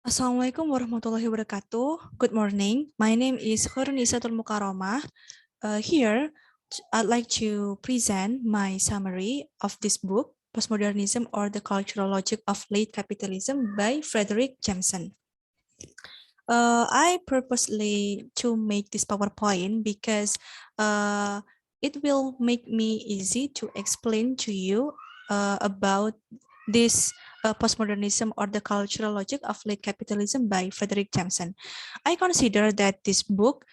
Assalamualaikum warahmatullahi wabarakatuh. Good morning. My name is KHOIRUN Mukaromah. Here, I'd like to present my summary of this book, Postmodernism or the Cultural Logic of Late Capitalism by Fredric Jameson. I purposely to make this PowerPoint because it will make me easy to explain to you about this postmodernism or the cultural logic of late capitalism by Fredric Jameson. I consider that this book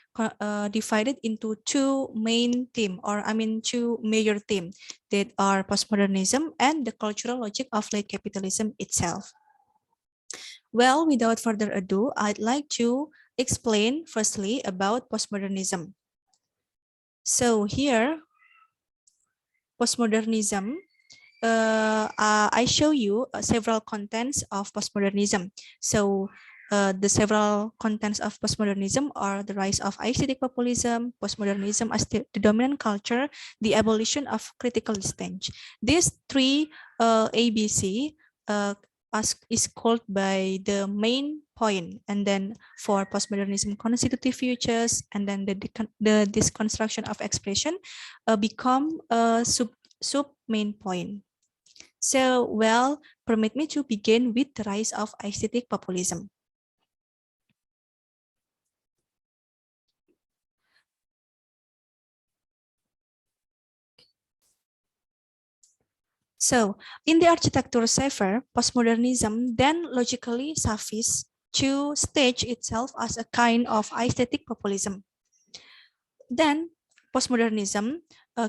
divided into two main themes, or two major themes that are postmodernism and the cultural logic of late capitalism itself. Well, without further ado, I'd like to explain firstly about postmodernism. So here, postmodernism, I show you several contents of postmodernism. So the several contents of postmodernism are the rise of aesthetic populism, postmodernism as the dominant culture, the abolition of critical distance. These three ABC is called by the main point, and then for postmodernism, constitutive futures, and then the deconstruction of expression become a sub main point. So, well, permit me to begin with the rise of aesthetic populism. So, in the architecture cipher, postmodernism then logically suffices to stage itself as a kind of aesthetic populism. Then, postmodernism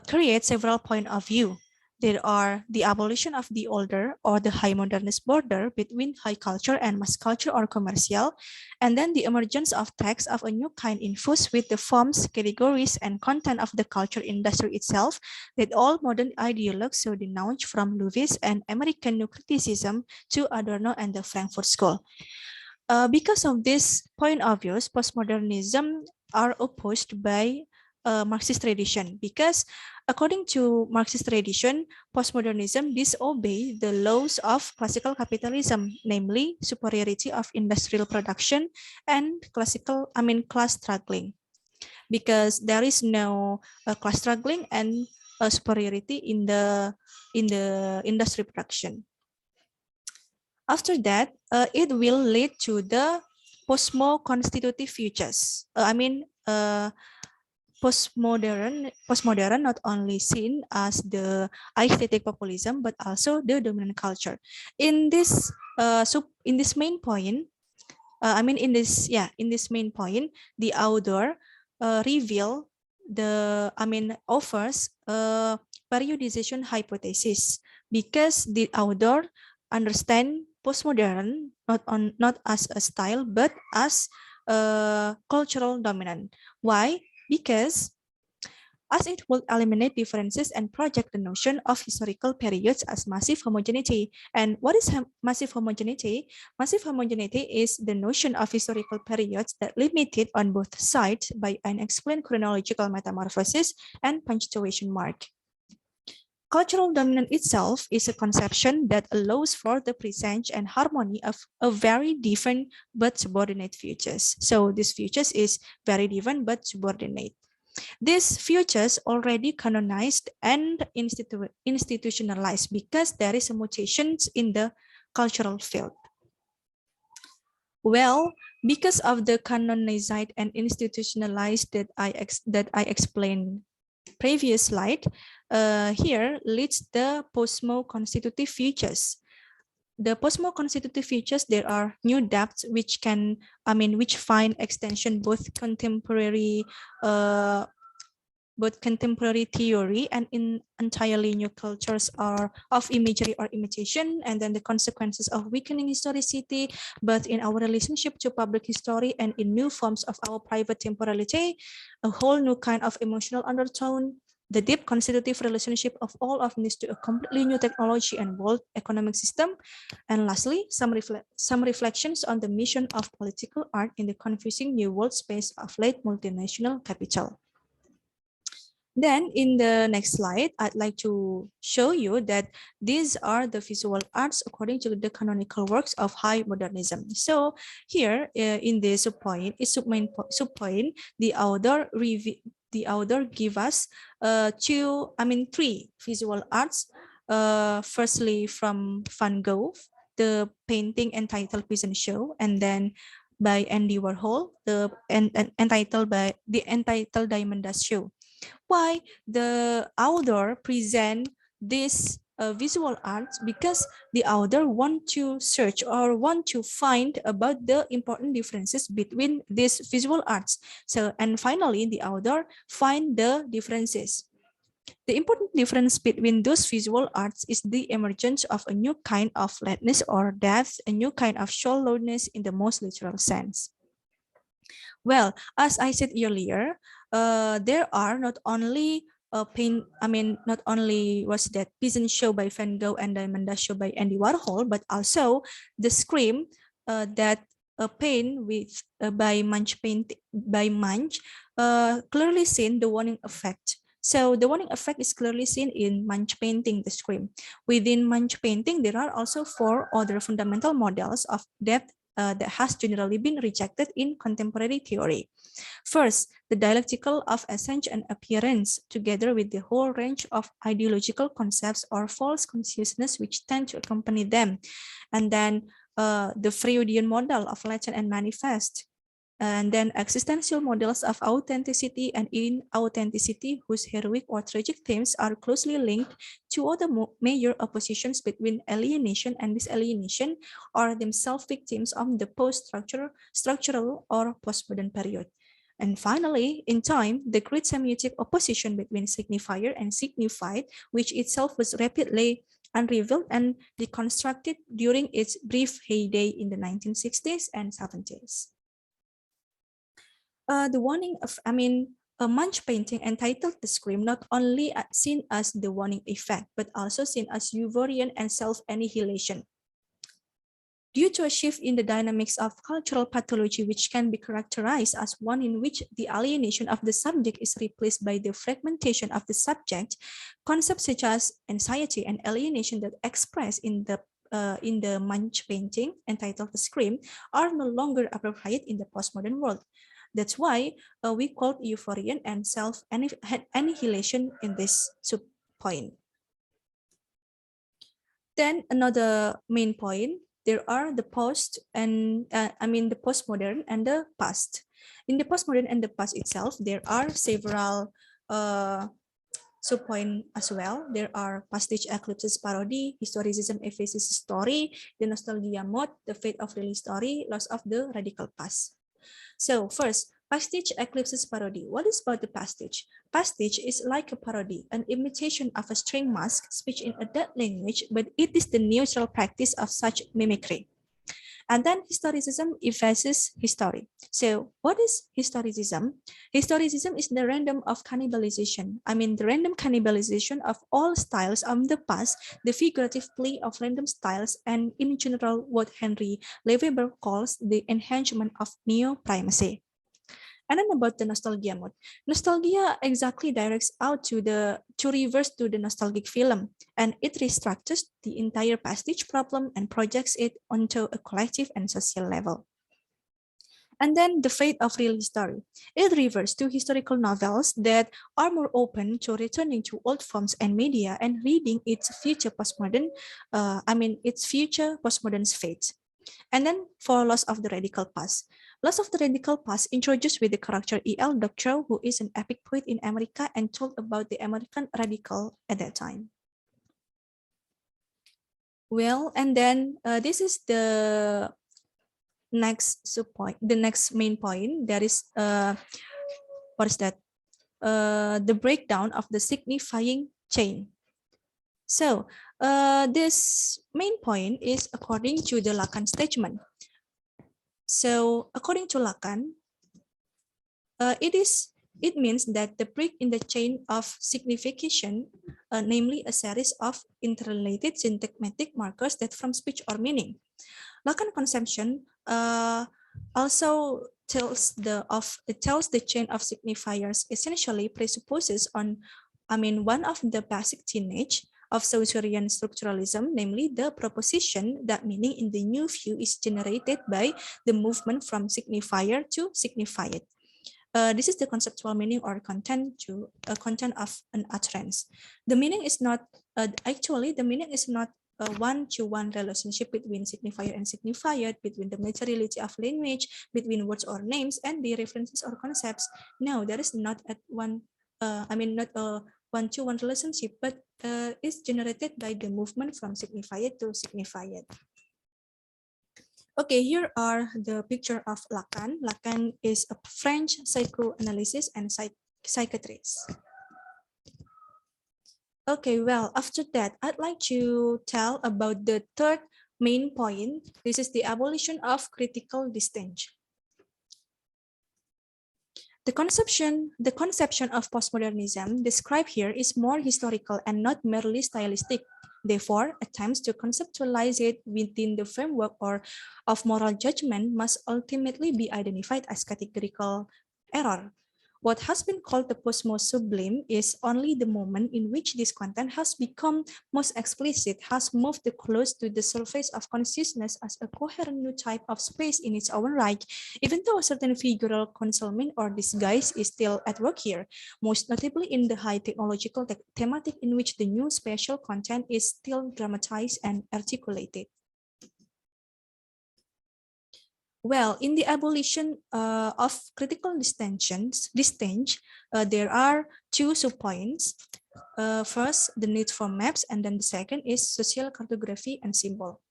creates several points of view. There are the abolition of the older or the high modernist border between high culture and mass culture or commercial, and then the emergence of texts of a new kind infused with the forms, categories, and content of the culture industry itself that all modern ideologues so denounce, from Lewis and American New Criticism to Adorno and the Frankfurt School. Because of this point of view, postmodernism are opposed by Marxist tradition, because according to Marxist tradition, postmodernism disobey the laws of classical capitalism, namely superiority of industrial production and class struggling, because there is no class struggling and superiority in the industry production. After that, it will lead to the postmo-constitutive futures. Postmodern not only seen as the aesthetic populism but also the dominant culture. In this main point, in this main point, the author offers a periodization hypothesis, because the author understand postmodern not as a style but as a cultural dominant. Why? Because as it will eliminate differences and project the notion of historical periods as massive homogeneity. And what is massive homogeneity? Massive homogeneity is the notion of historical periods that limited on both sides by unexplained chronological metamorphosis and punctuation mark. Cultural dominance itself is a conception that allows for the presence and harmony of a very different but subordinate futures. So this futures is very different but subordinate. These futures already canonized and institutionalized because there is a mutations in the cultural field. Well, because of the canonized and institutionalized that I explained previous slide, here leads the postmo-constitutive futures. The postmo-constitutive futures, there are new depths which find extension both contemporary theory and in entirely new cultures are of imagery or imitation, and then the consequences of weakening historicity, but in our relationship to public history and in new forms of our private temporality, a whole new kind of emotional undertone, the deep constitutive relationship of all of this to a completely new technology and world economic system, and lastly, some reflections on the mission of political art in the confusing new world space of late multinational capital. Then in the next slide, I'd like to show you that these are the visual arts according to the canonical works of high modernism. So here in this subpoint, the author give us three visual arts. Firstly, from Van Gogh, the painting entitled Peasant Show, and then by Andy Warhol, the entitled Diamond Dust Show. Why the author present this visual arts? Because the author want to search or want to find about the important differences between these visual arts. So, and finally, the author find the differences. The important difference between those visual arts is the emergence of a new kind of flatness or depth, a new kind of shallowness in the most literal sense. Well, as I said earlier, there are not only not only was that Peasant Show by Van Gogh and Diamond Dust Show by Andy Warhol, but also the Scream that paint with by Munch clearly seen the warning effect. So the warning effect is clearly seen in Munch painting, the Scream. Within Munch painting, there are also 4 other fundamental models of depth that has generally been rejected in contemporary theory. First, the dialectical of essence and appearance, together with the whole range of ideological concepts or false consciousness which tend to accompany them. And then the Freudian model of legend and manifest. And then existential models of authenticity and inauthenticity, whose heroic or tragic themes are closely linked to other major oppositions between alienation and disalienation, are themselves victims of the post-structural or postmodern period. And finally, in time, the great semiotic opposition between signifier and signified, which itself was rapidly unrevealed and deconstructed during its brief heyday in the 1960s and 70s. The warning of, a Munch painting entitled The Scream not only seen as the warning effect, but also seen as EUFORIAN and self-annihilation. Due to a shift in the dynamics of cultural pathology, which can be characterized as one in which the alienation of the subject is replaced by the fragmentation of the subject, concepts such as anxiety and alienation that expressed in the Munch painting entitled The Scream are no longer appropriate in the postmodern world. That's why we call EUFORIAN and self-annihilation in this subpoint. Then another main point, there are the post and the postmodern and the past. In the postmodern and the past itself, there are several subpoint as well. There are pastiche, eclipses, parody, historicism, ephesus story, the nostalgia mode, the fate of really story, loss of the radical past. So first, pastiche, eclipses, parody. What is about the pastiche? Pastiche is like a parody, an imitation of a string mask, speech in a dead language, but it is the neutral practice of such mimicry. And then historicism effaces history. So what is historicism? Historicism is the random of cannibalization. The random cannibalization of all styles of the past, the figurative play of random styles, and in general what Henry Weber calls the enhancement of neo-primacy. And then about the nostalgia mode. Nostalgia exactly directs out to reverse to the nostalgic film, and it restructures the entire pastiche problem and projects it onto a collective and social level. And then the fate of real history. It refers to historical novels that are more open to returning to old forms and media and reading its future postmodern, fate. And then for loss of the radical past. Loss of the radical past introduced with the character E.L. Doctorow, who is an epic poet in America and told about the American radical at that time. Well, and then this is the next subpoint, the next main point. That is, what is that? The breakdown of the signifying chain. So this main point is according to the Lacan statement. So according to Lacan, it means that the break in the chain of signification, namely a series of interrelated syntagmatic markers that form speech or meaning. Lacan conception also tells the chain of signifiers essentially presupposes one of the basic tenets of Saussurian structuralism, namely the proposition that meaning in the new view is generated by the movement from signifier to signified. This is the conceptual meaning or content of an utterance. The meaning is not the meaning is not a one-to-one relationship between signifier and signified, between the materiality of language, between words or names, and the references or concepts. No, there is not at one. Not a one-to-one relationship, but is generated by the movement from signified to signified. Okay, here are the picture of Lacan. Lacan is a French psychoanalyst and psychiatrist. Okay, well, after that, I'd like to tell about the third main point. This is the abolition of critical distinction. The conception of postmodernism described here is more historical and not merely stylistic. Therefore, attempts to conceptualize it within the framework of moral judgment must ultimately be identified as categorical error. What has been called the post-sublime is only the moment in which this content has become most explicit, has moved close to the surface of consciousness as a coherent new type of space in its own right, even though a certain figural concealment or disguise is still at work here, most notably in the high technological thematic in which the new spatial content is still dramatized and articulated. Well, in the abolition of critical distinction, there are two subpoints. First, the need for maps, and then the second is social cartography and symbol.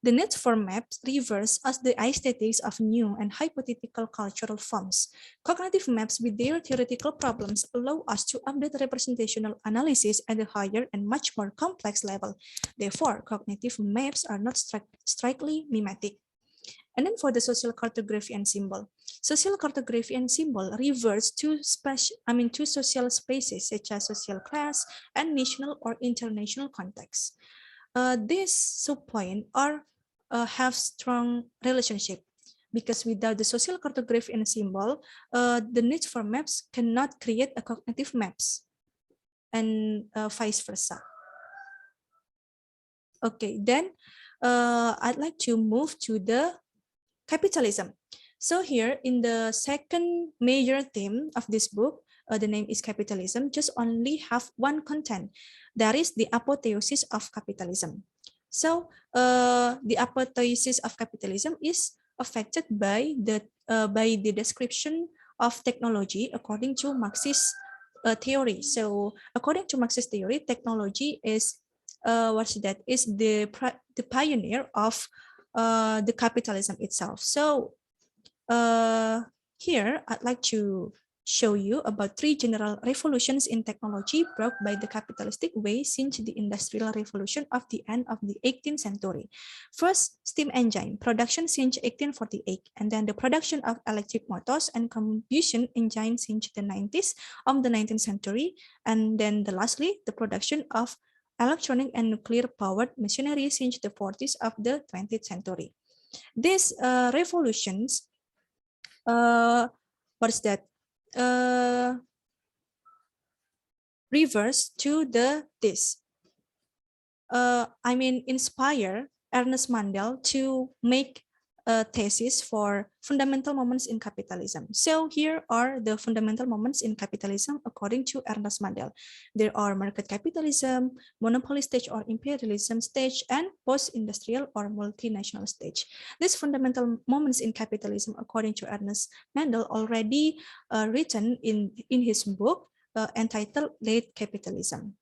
The need for maps refers as the aesthetics of new and hypothetical cultural forms. Cognitive maps with their theoretical problems allow us to update representational analysis at a higher and much more complex level. Therefore, cognitive maps are not strictly mimetic. And then for the social cartography and symbol. Social cartography and symbol refers to social spaces such as social class and national or international contexts. This subpoint have strong relationship because without the social cartography and symbol, the need for maps cannot create a cognitive maps and vice versa. Okay, then I'd like to move to the capitalism. So here in the second major theme of this book, the name is capitalism, just only have one content. That is the apotheosis of capitalism. So the apotheosis of capitalism is affected by the description of technology according to Marxist theory. So according to Marxist theory, technology is the pioneer of the capitalism itself. So here I'd like to show you about three general revolutions in technology brought by the capitalistic way since the Industrial Revolution of the end of the 18th century. First, steam engine production since 1848, and then the production of electric motors and combustion engine since the 90s of the 19th century, and then lastly, the production of electronic and nuclear-powered machinery since the 40s of the 20th century. These revolutions, reverse to inspire Ernest Mandel to make a thesis for fundamental moments in capitalism. So here are the fundamental moments in capitalism according to Ernest Mandel. There are market capitalism, monopoly stage or imperialism stage, and post-industrial or multinational stage. These fundamental moments in capitalism according to Ernest Mandel already written in his book entitled Late Capitalism.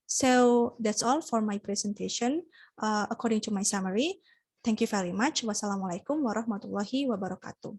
So that's all for my presentation according to my summary. Thank you very much. Wassalamualaikum warahmatullahi wabarakatuh.